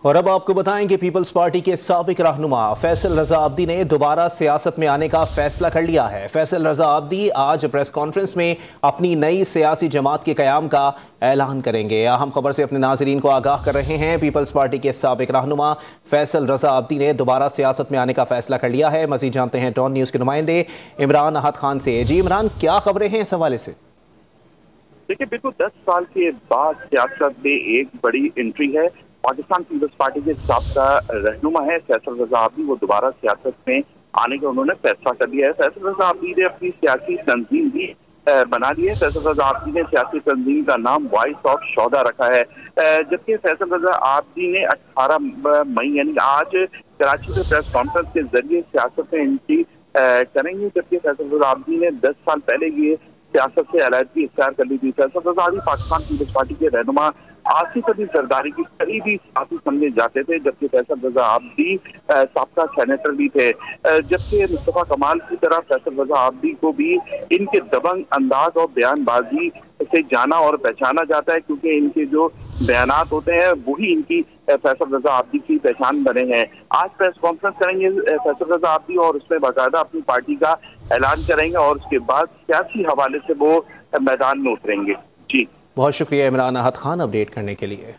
और अब आपको बताएं कि पीपल्स पार्टी के साबिक रहनुमा फैसल रजा आब्दी ने दोबारा सियासत में आने का फैसला कर लिया है। फैसल रजा आब्दी आज प्रेस कॉन्फ्रेंस में अपनी नई सियासी जमात के क़याम का ऐलान करेंगे। अहम खबर से अपने नाजरीन को आगाह कर रहे हैं। पीपल्स पार्टी के साबिक रहनुमा फैसल रजा आब्दी ने दोबारा सियासत में आने का फैसला कर लिया है। मज़ीद जानते हैं टॉन न्यूज़ के नुमाइंदे इमरान अहद खान से। जी इमरान, क्या खबरें हैं इस हवाले से? देखिए, बिल्कुल 10 साल के बाद सियासत में एक बड़ी एंट्री है। पाकिस्तान पीपल्स पार्टी के साबका रहनुमा है फैसल रजा आब्दी, वो दोबारा सियासत में आने का उन्होंने फैसला कर लिया है। फैसल रजा आब्दी ने अपनी सियासी तंजीम भी बना ली है। फैसल रजा आब्दी ने सियासी तंजीम का नाम वॉइस ऑफ शौदा रखा है। जबकि फैसल रजा आब्दी ने 18 मई यानी आज कराची में प्रेस कॉन्फ्रेंस के जरिए सियासत में एंट्री करेंगे। जबकि फैसल रजा आब्दी ने 10 साल पहले ये सियासत से अलहदगी इख्तियार कर ली थी। फैसल रजा आब्दी पाकिस्तान पीपल्स पार्टी के रहनुमा आसिफ अली जरदारी की करीबी साथी समझे जाते थे, जबकि फैसल रजा आब्दी साबका सेनेटर भी थे। जबकि मुस्तफा कमाल की तरह फैसल रजा आब्दी को भी इनके दबंग अंदाज और बयानबाजी से जाना और पहचाना जाता है, क्योंकि इनके जो बयानात होते हैं वही इनकी फैसल रजा आब्दी की पहचान बने हैं। आज प्रेस कॉन्फ्रेंस करेंगे फैसल रजा आब्दी और उसमें बाकायदा अपनी पार्टी का ऐलान करेंगे और उसके बाद सियासी हवाले से वो मैदान में उतरेंगे। जी बहुत शुक्रिया इमरान अहद खान अपडेट करने के लिए।